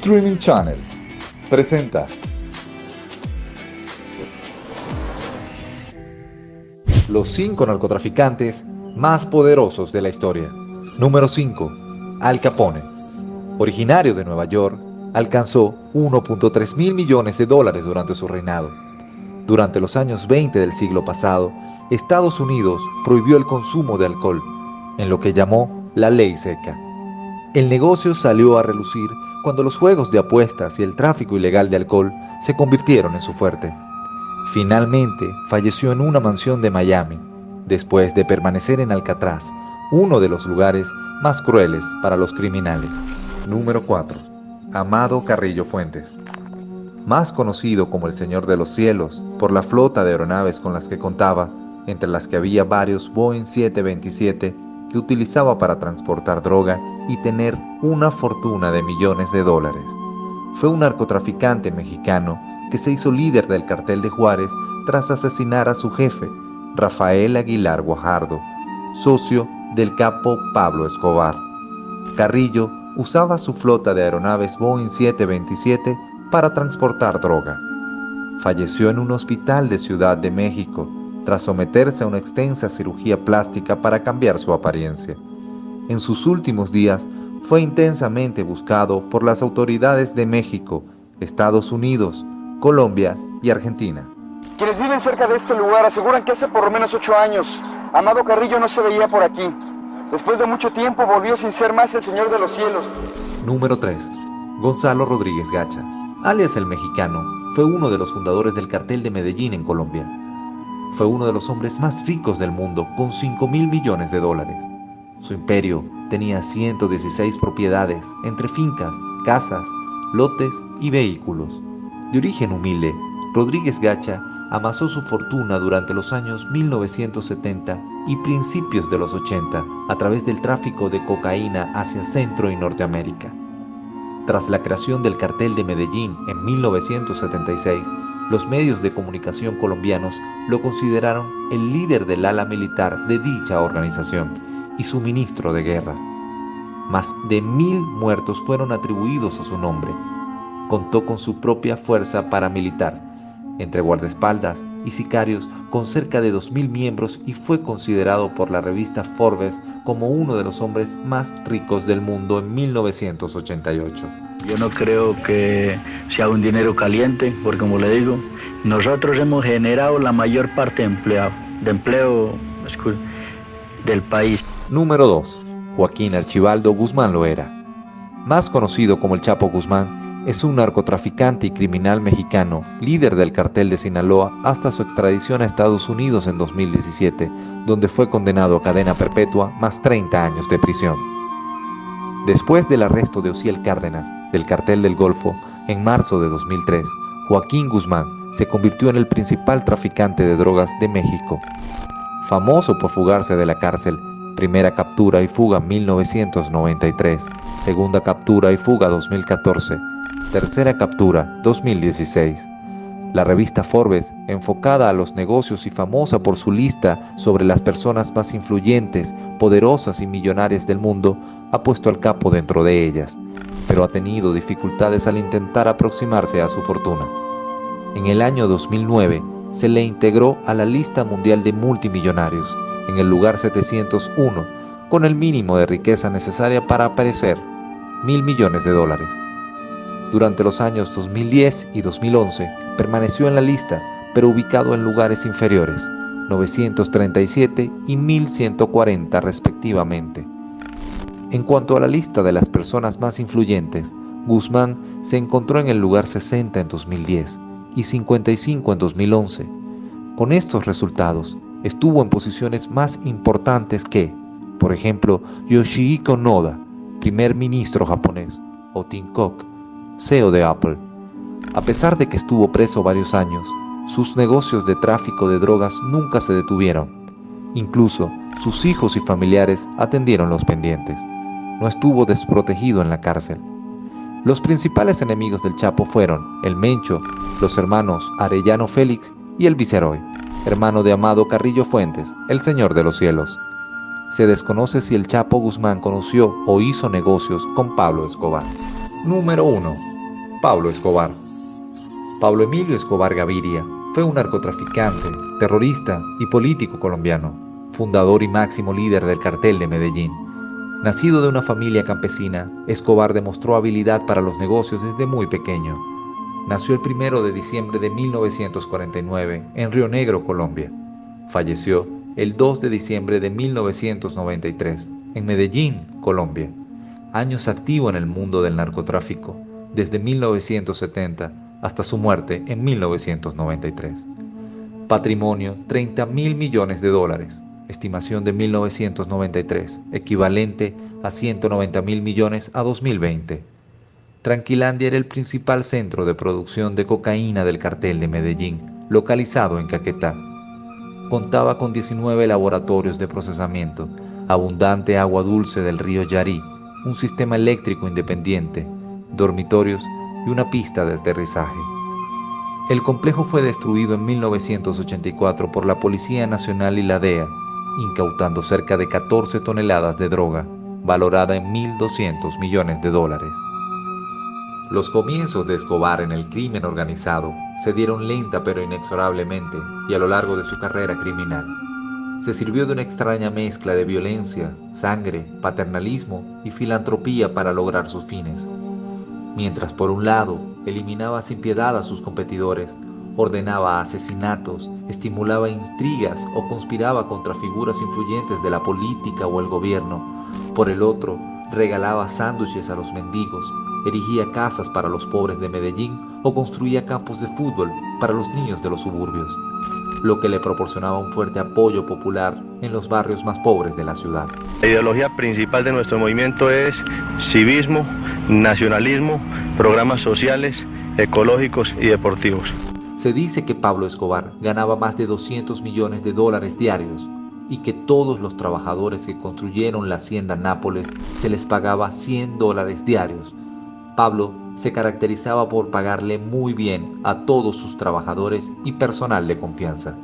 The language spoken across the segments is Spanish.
Streaming Channel presenta los 5 narcotraficantes más poderosos de la historia. Número 5. Al Capone. Originario de Nueva York, alcanzó 1.3 mil millones de dólares durante su reinado. Durante los años 20 del siglo pasado, Estados Unidos prohibió el consumo de alcohol, en lo que llamó la ley seca. El negocio salió a relucir cuando los juegos de apuestas y el tráfico ilegal de alcohol se convirtieron en su fuerte. Finalmente, falleció en una mansión de Miami, después de permanecer en Alcatraz, uno de los lugares más crueles para los criminales. Número 4. Amado Carrillo Fuentes. Más conocido como el Señor de los Cielos por la flota de aeronaves con las que contaba, entre las que había varios Boeing 727 que utilizaba para transportar droga y tener una fortuna de millones de dólares. Fue un narcotraficante mexicano que se hizo líder del cartel de Juárez tras asesinar a su jefe, Rafael Aguilar Guajardo, socio del capo Pablo Escobar. Carrillo usaba su flota de aeronaves Boeing 727 para transportar droga. Falleció en un hospital de Ciudad de México tras someterse a una extensa cirugía plástica para cambiar su apariencia. En sus últimos días fue intensamente buscado por las autoridades de México, Estados Unidos, Colombia y Argentina. Quienes viven cerca de este lugar aseguran que hace por lo menos 8 años, Amado Carrillo no se veía por aquí. Después de mucho tiempo volvió sin ser más el Señor de los Cielos. Número 3. Gonzalo Rodríguez Gacha, alias el Mexicano, fue uno de los fundadores del cartel de Medellín en Colombia. Fue uno de los hombres más ricos del mundo, con 5 mil millones de dólares. Su imperio tenía 116 propiedades, entre fincas, casas, lotes y vehículos. De origen humilde, Rodríguez Gacha amasó su fortuna durante los años 1970 y principios de los 80 a través del tráfico de cocaína hacia Centro y Norteamérica. Tras la creación del cartel de Medellín en 1976, los medios de comunicación colombianos lo consideraron el líder del ala militar de dicha organización y su ministro de guerra. Más de 1.000 muertos fueron atribuidos a su nombre. Contó con su propia fuerza paramilitar, entre guardaespaldas y sicarios, con cerca de 2.000 miembros, y fue considerado por la revista Forbes como uno de los hombres más ricos del mundo en 1988. Yo no creo que sea un dinero caliente, porque como le digo, nosotros hemos generado la mayor parte de empleo del país. Número 2. Joaquín Archibaldo Guzmán Loera. Más conocido como el Chapo Guzmán, es un narcotraficante y criminal mexicano, líder del cartel de Sinaloa hasta su extradición a Estados Unidos en 2017, donde fue condenado a cadena perpetua más 30 años de prisión. Después del arresto de Osiel Cárdenas, del cartel del Golfo, en marzo de 2003, Joaquín Guzmán se convirtió en el principal traficante de drogas de México. Famoso por fugarse de la cárcel, primera captura y fuga 1993, segunda captura y fuga 2014, tercera captura 2016. La revista Forbes, enfocada a los negocios y famosa por su lista sobre las personas más influyentes, poderosas y millonarias del mundo, ha puesto al capo dentro de ellas, pero ha tenido dificultades al intentar aproximarse a su fortuna. En el año 2009 se le integró a la lista mundial de multimillonarios, en el lugar 701, con el mínimo de riqueza necesaria para aparecer, 1.000 millones de dólares. Durante los años 2010 y 2011 permaneció en la lista, pero ubicado en lugares inferiores, 937 y 1.140 respectivamente. En cuanto a la lista de las personas más influyentes, Guzmán se encontró en el lugar 60 en 2010 y 55 en 2011. Con estos resultados, estuvo en posiciones más importantes que, por ejemplo, Yoshihiko Noda, primer ministro japonés, o Tim Cook, CEO de Apple. A pesar de que estuvo preso varios años, sus negocios de tráfico de drogas nunca se detuvieron. Incluso sus hijos y familiares atendieron los pendientes. No estuvo desprotegido en la cárcel. Los principales enemigos del Chapo fueron el Mencho, los hermanos Arellano Félix y el Viceroy, hermano de Amado Carrillo Fuentes, el Señor de los Cielos. Se desconoce si el Chapo Guzmán conoció o hizo negocios con Pablo Escobar. Número 1. Pablo Escobar. Pablo Emilio Escobar Gaviria fue un narcotraficante, terrorista y político colombiano, fundador y máximo líder del cartel de Medellín. Nacido de una familia campesina, Escobar demostró habilidad para los negocios desde muy pequeño. Nació el 1 de diciembre de 1949 en Río Negro, Colombia. Falleció el 2 de diciembre de 1993 en Medellín, Colombia. Años activo en el mundo del narcotráfico, desde 1970 hasta su muerte en 1993. Patrimonio, 30.000 millones de dólares. Estimación de 1993, equivalente a 190.000 millones a 2020. Tranquilandia era el principal centro de producción de cocaína del cartel de Medellín, localizado en Caquetá. Contaba con 19 laboratorios de procesamiento, abundante agua dulce del río Yarí, un sistema eléctrico independiente, dormitorios y una pista de aterrizaje. El complejo fue destruido en 1984 por la Policía Nacional y la DEA, incautando cerca de 14 toneladas de droga, valorada en 1.200 millones de dólares. Los comienzos de Escobar en el crimen organizado se dieron lenta pero inexorablemente y a lo largo de su carrera criminal. Se sirvió de una extraña mezcla de violencia, sangre, paternalismo y filantropía para lograr sus fines. Mientras por un lado eliminaba sin piedad a sus competidores, ordenaba asesinatos, estimulaba intrigas o conspiraba contra figuras influyentes de la política o el gobierno, por el otro regalaba sándwiches a los mendigos, erigía casas para los pobres de Medellín o construía campos de fútbol para los niños de los suburbios, lo que le proporcionaba un fuerte apoyo popular en los barrios más pobres de la ciudad. La ideología principal de nuestro movimiento es civismo, nacionalismo, programas sociales, ecológicos y deportivos. Se dice que Pablo Escobar ganaba más de 200 millones de dólares diarios y que todos los trabajadores que construyeron la hacienda Nápoles se les pagaba $100 diarios. Pablo se caracterizaba por pagarle muy bien a todos sus trabajadores y personal de confianza.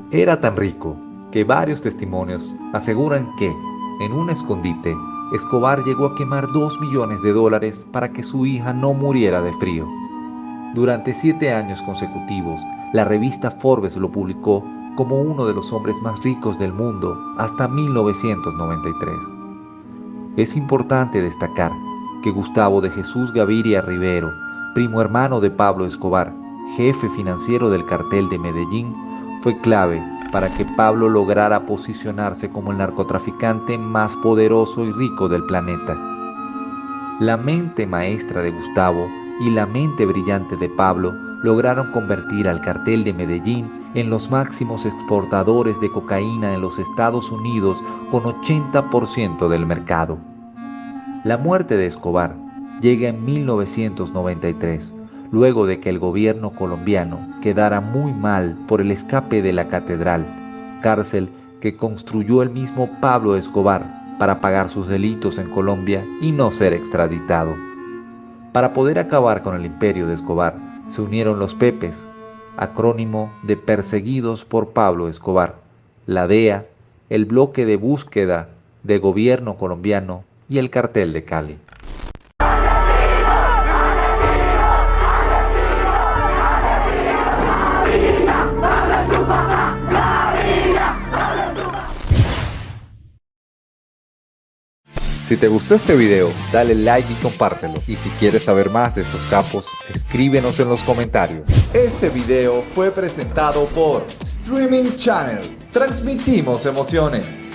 Era tan rico que varios testimonios aseguran que, en un escondite, Escobar llegó a quemar $2 millones para que su hija no muriera de frío. Durante 7 años consecutivos, la revista Forbes lo publicó como uno de los hombres más ricos del mundo hasta 1993. Es importante destacar que Gustavo de Jesús Gaviria Rivero, primo hermano de Pablo Escobar, jefe financiero del cartel de Medellín, fue clave para que Pablo lograra posicionarse como el narcotraficante más poderoso y rico del planeta. La mente maestra de Gustavo y la mente brillante de Pablo lograron convertir al cartel de Medellín en los máximos exportadores de cocaína en los Estados Unidos con 80% del mercado. La muerte de Escobar llega en 1993, luego de que el gobierno colombiano quedara muy mal por el escape de la Catedral, cárcel que construyó el mismo Pablo Escobar para pagar sus delitos en Colombia y no ser extraditado. Para poder acabar con el imperio de Escobar, se unieron los Pepes, acrónimo de Perseguidos por Pablo Escobar, la DEA, el Bloque de Búsqueda de Gobierno Colombiano y el Cartel de Cali. Si te gustó este video, dale like y compártelo. Y si quieres saber más de estos capos, escríbenos en los comentarios. Este video fue presentado por Streaming Channel. Transmitimos emociones.